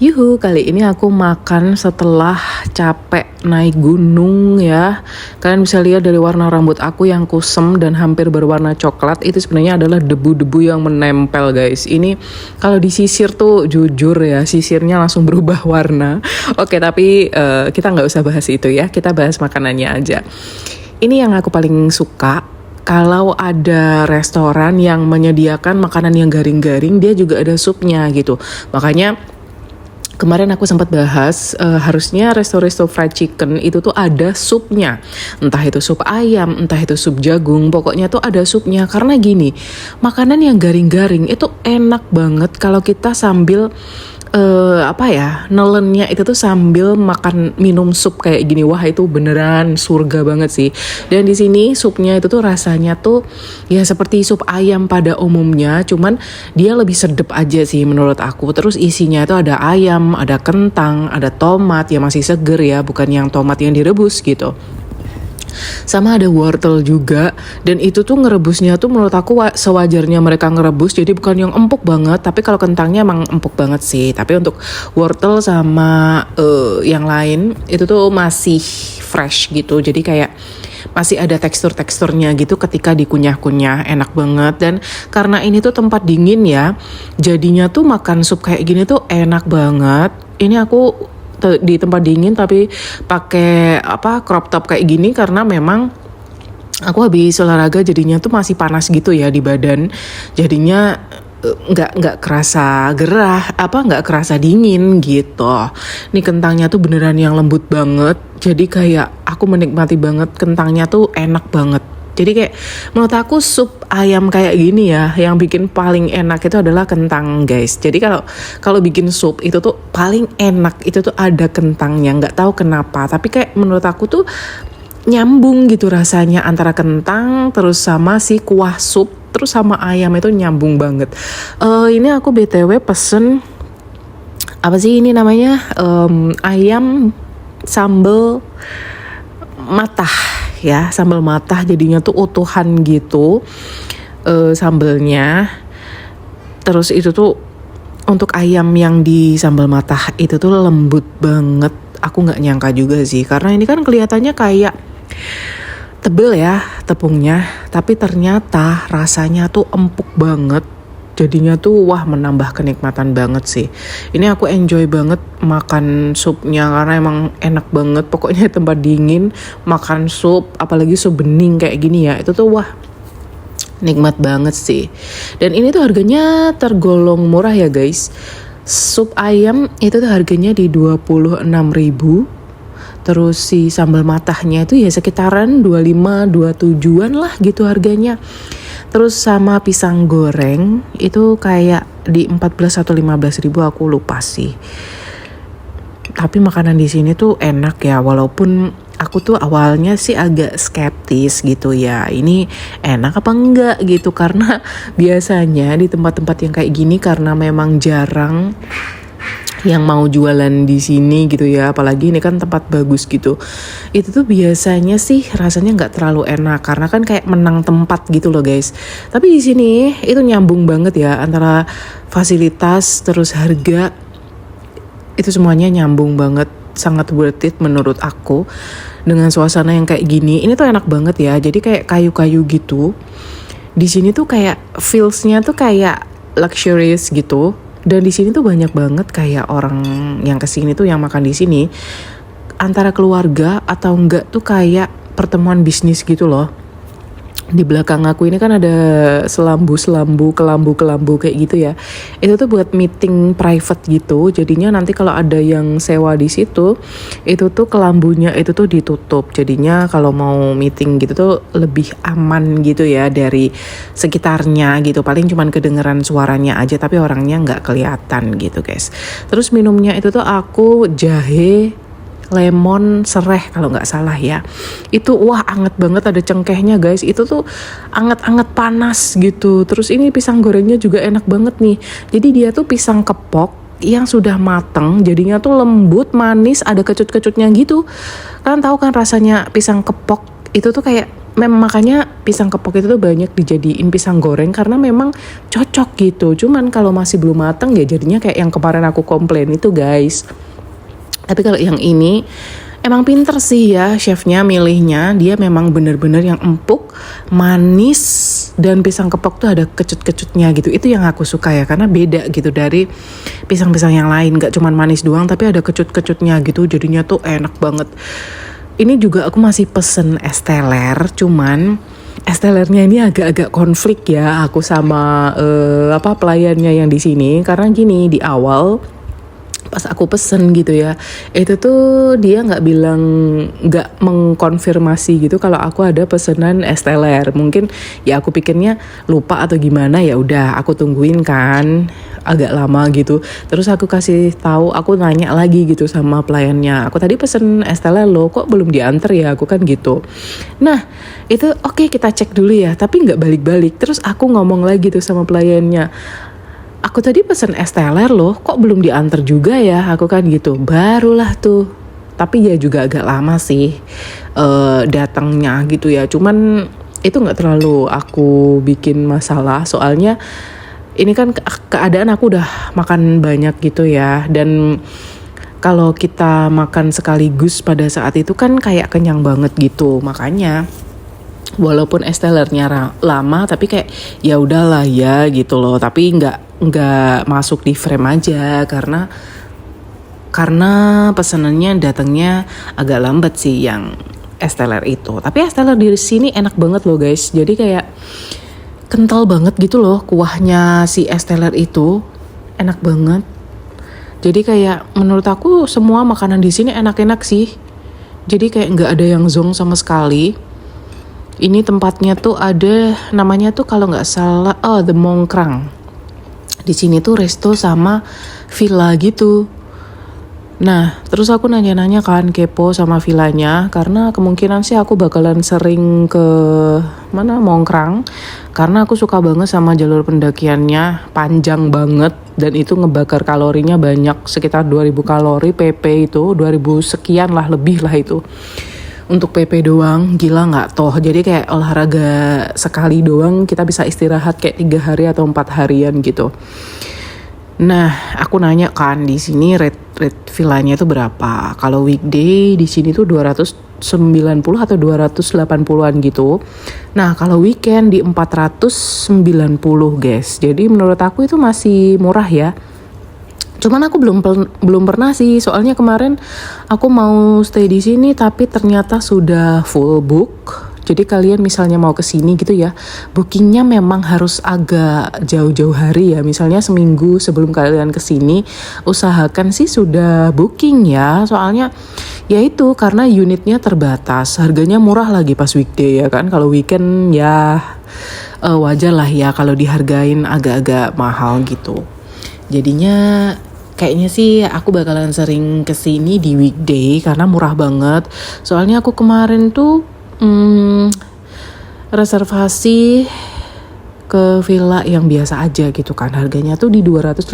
Yuhu, kali ini aku makan setelah capek naik gunung ya. Kalian bisa lihat dari warna rambut aku yang kusem dan hampir berwarna coklat. Itu sebenarnya adalah debu-debu yang menempel guys. Ini kalau disisir tuh jujur ya, sisirnya langsung berubah warna. Oke, tapi kita nggak usah bahas itu ya. Kita bahas makanannya aja. Ini yang aku paling suka. Kalau ada restoran yang menyediakan makanan yang garing-garing, dia juga ada supnya gitu. Makanya kemarin aku sempat bahas harusnya resto-resto fried chicken itu tuh ada supnya. Entah itu sup ayam, entah itu sup jagung, pokoknya tuh ada supnya. Karena gini, makanan yang garing-garing itu enak banget kalau kita sambil nelennya itu tuh sambil makan minum sup kayak gini. Wah, itu beneran surga banget sih. Dan di sini supnya itu tuh rasanya tuh ya seperti sup ayam pada umumnya, cuman dia lebih sedep aja sih menurut aku. Terus isinya itu ada ayam, ada kentang, ada tomat yang masih seger ya, bukan yang tomat yang direbus gitu. Sama ada wortel juga, dan itu tuh ngerebusnya tuh menurut aku sewajarnya mereka ngerebus, jadi bukan yang empuk banget, tapi kalau kentangnya emang empuk banget sih. Tapi untuk wortel sama yang lain itu tuh masih fresh gitu, jadi kayak masih ada teksturnya gitu ketika dikunyah-kunyah, enak banget. Dan karena ini tuh tempat dingin ya, jadinya tuh makan sup kayak gini tuh enak banget. Ini aku di tempat dingin tapi pakai crop top kayak gini karena memang aku habis olahraga, jadinya tuh masih panas gitu ya di badan, jadinya nggak kerasa gerah, nggak kerasa dingin gitu. Nih kentangnya tuh beneran yang lembut banget, jadi kayak aku menikmati banget, kentangnya tuh enak banget. Jadi kayak menurut aku sup ayam kayak gini ya, yang bikin paling enak itu adalah kentang guys. Jadi kalau bikin sup itu tuh paling enak itu tuh ada kentangnya, nggak tahu kenapa. Tapi kayak menurut aku tuh nyambung gitu rasanya antara kentang terus sama si kuah sup terus sama ayam, itu nyambung banget. Ini aku BTW pesen apa sih ini namanya, ayam sambal matah ya, sambal matah, jadinya tuh utuhan gitu sambelnya. Terus itu tuh untuk ayam yang di sambal matah itu tuh lembut banget. Aku nggak nyangka juga sih, karena ini kan kelihatannya kayak tebel ya tepungnya, tapi ternyata rasanya tuh empuk banget. Jadinya tuh wah, menambah kenikmatan banget sih. Ini aku enjoy banget makan supnya karena emang enak banget. Pokoknya tempat dingin makan sup, apalagi sup bening kayak gini ya, itu tuh wah nikmat banget sih. Dan ini tuh harganya tergolong murah ya guys. Sup ayam itu tuh harganya di 26.000. Terus si sambal matahnya itu ya sekitaran 25-27an lah gitu harganya. Terus sama pisang goreng itu kayak di 14 atau 15 ribu, aku lupa sih. Tapi makanan di sini tuh enak ya, walaupun aku tuh awalnya sih agak skeptis gitu ya, ini enak apa enggak gitu. Karena biasanya di tempat-tempat yang kayak gini, karena memang jarang yang mau jualan di sini gitu ya, apalagi ini kan tempat bagus gitu, itu tuh biasanya sih rasanya nggak terlalu enak karena kan kayak menang tempat gitu loh guys. Tapi di sini itu nyambung banget ya, antara fasilitas terus harga, itu semuanya nyambung banget, sangat worth it menurut aku. Dengan suasana yang kayak gini, ini tuh enak banget ya, jadi kayak kayu-kayu gitu. Di sini tuh kayak feels-nya tuh kayak luxurious gitu. Dan di sini tuh banyak banget kayak orang yang kesini tuh yang makan di sini antara keluarga atau enggak tuh kayak pertemuan bisnis gitu loh. Di belakang aku ini kan ada kelambu kayak gitu ya. Itu tuh buat meeting private gitu. Jadinya nanti kalau ada yang sewa di situ, itu tuh kelambunya itu tuh ditutup. Jadinya kalau mau meeting gitu tuh lebih aman gitu ya dari sekitarnya gitu. Paling cuman kedengeran suaranya aja tapi orangnya nggak kelihatan gitu guys. Terus minumnya itu tuh aku jahe lemon sereh kalau nggak salah ya. Itu wah anget banget, ada cengkehnya guys. Itu tuh anget-anget panas gitu. Terus ini pisang gorengnya juga enak banget nih. Jadi dia tuh pisang kepok yang sudah mateng, jadinya tuh lembut, manis, ada kecut-kecutnya gitu. Kalian tahu kan rasanya pisang kepok itu tuh kayak memang makanya pisang kepok itu tuh banyak dijadiin pisang goreng karena memang cocok gitu. Cuman kalau masih belum matang ya jadinya kayak yang kemarin aku komplain itu guys. Tapi kalau yang ini emang pinter sih ya chefnya milihnya. Dia memang bener-bener yang empuk, manis, dan pisang kepok tuh ada kecut-kecutnya gitu. Itu yang aku suka ya, karena beda gitu dari pisang-pisang yang lain. Gak cuman manis doang tapi ada kecut-kecutnya gitu. Jadinya tuh enak banget. Ini juga aku masih pesen es teler, cuman es telernya ini agak-agak konflik ya aku sama pelayannya yang di sini, karena gini, di awal pas aku pesen gitu ya, itu tuh dia nggak mengkonfirmasi gitu kalau aku ada pesanan es teler. Mungkin ya aku pikirnya lupa atau gimana, ya udah aku tungguin kan agak lama gitu. Terus aku kasih tahu, aku nanya lagi gitu sama pelayannya, aku tadi pesen es teler loh, kok belum diantar ya, aku kan gitu. Nah itu oke, kita cek dulu ya, tapi nggak balik-balik. Terus aku ngomong lagi tuh sama pelayannya, aku tadi pesen es teler loh, kok belum diantar juga ya, aku kan gitu. Barulah tuh, tapi ya juga agak lama sih datangnya gitu ya. Cuman itu nggak terlalu aku bikin masalah, soalnya ini kan keadaan aku udah makan banyak gitu ya. Dan kalau kita makan sekaligus pada saat itu kan kayak kenyang banget gitu. Makanya walaupun es telernya lama, tapi kayak ya udahlah ya gitu loh. Tapi nggak masuk di frame aja karena pesanannya datangnya agak lambat sih yang es teler itu. Tapi es teler di sini enak banget loh guys. Jadi kayak kental banget gitu loh kuahnya si es teler itu, enak banget. Jadi kayak menurut aku semua makanan di sini enak-enak sih. Jadi kayak nggak ada yang zonk sama sekali. Ini tempatnya tuh ada, namanya tuh kalau nggak salah, The Mongkrang. Di sini tuh resto sama villa gitu. Nah, terus aku nanya-nanya kan, kepo sama villanya, karena kemungkinan sih aku bakalan sering ke Mongkrang, karena aku suka banget sama jalur pendakiannya, panjang banget, dan itu ngebakar kalorinya banyak, sekitar 2000 kalori PP itu, 2000 sekian lah, lebih lah itu. Untuk PP doang, gila nggak toh? Jadi kayak olahraga sekali doang kita bisa istirahat kayak 3 hari atau 4 harian gitu. Nah, aku nanya kan di sini rate villanya itu berapa? Kalau weekday di sini tuh 290 atau 280-an gitu. Nah, kalau weekend di 490 guys. Jadi menurut aku itu masih murah ya. Cuman aku belum pernah sih, soalnya kemarin aku mau stay di sini tapi ternyata sudah full book. Jadi kalian misalnya mau ke sini gitu ya, bookingnya memang harus agak jauh-jauh hari ya. Misalnya seminggu sebelum kalian ke sini, usahakan sih sudah booking ya. Soalnya ya itu karena unitnya terbatas, harganya murah lagi pas weekday ya kan. Kalau weekend ya wajar lah ya kalau dihargain agak-agak mahal gitu. Jadinya kayaknya sih aku bakalan sering kesini di weekday karena murah banget. Soalnya aku kemarin tuh reservasi ke villa yang biasa aja gitu kan, harganya tuh di 250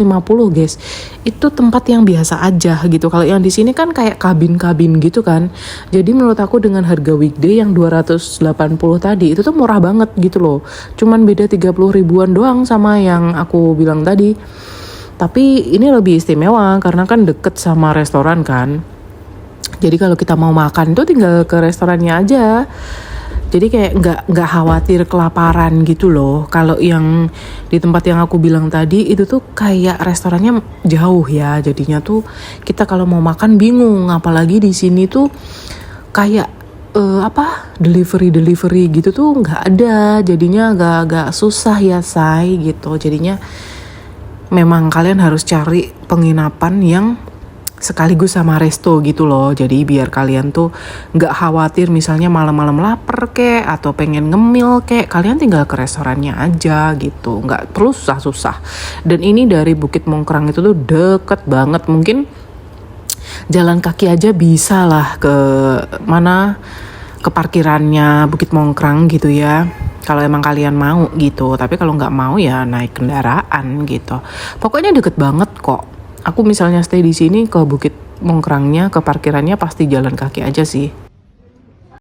guys. Itu tempat yang biasa aja gitu. Kalau yang di sini kan kayak kabin-kabin gitu kan. Jadi menurut aku dengan harga weekday yang 280 tadi itu tuh murah banget gitu loh. Cuman beda 30 ribuan doang sama yang aku bilang tadi. Tapi ini lebih istimewa karena kan deket sama restoran kan. Jadi kalau kita mau makan tuh tinggal ke restorannya aja. Jadi kayak nggak khawatir kelaparan gitu loh. Kalau yang di tempat yang aku bilang tadi itu tuh kayak restorannya jauh ya. Jadinya tuh kita kalau mau makan bingung. Apalagi di sini tuh kayak delivery gitu tuh nggak ada. Jadinya agak susah ya say gitu. Jadinya memang kalian harus cari penginapan yang sekaligus sama resto gitu loh. Jadi biar kalian tuh nggak khawatir misalnya malam-malam lapar kek atau pengen ngemil kek, kalian tinggal ke restorannya aja gitu, nggak perlu susah-susah. Dan ini dari Bukit Mongkrang itu tuh deket banget, mungkin jalan kaki aja bisa lah ke mana, ke parkirannya Bukit Mongkrang gitu ya. Kalau emang kalian mau gitu, tapi kalau nggak mau ya naik kendaraan gitu. Pokoknya deket banget kok. Aku misalnya stay di sini ke Bukit Mongkrangnya, ke parkirannya pasti jalan kaki aja sih.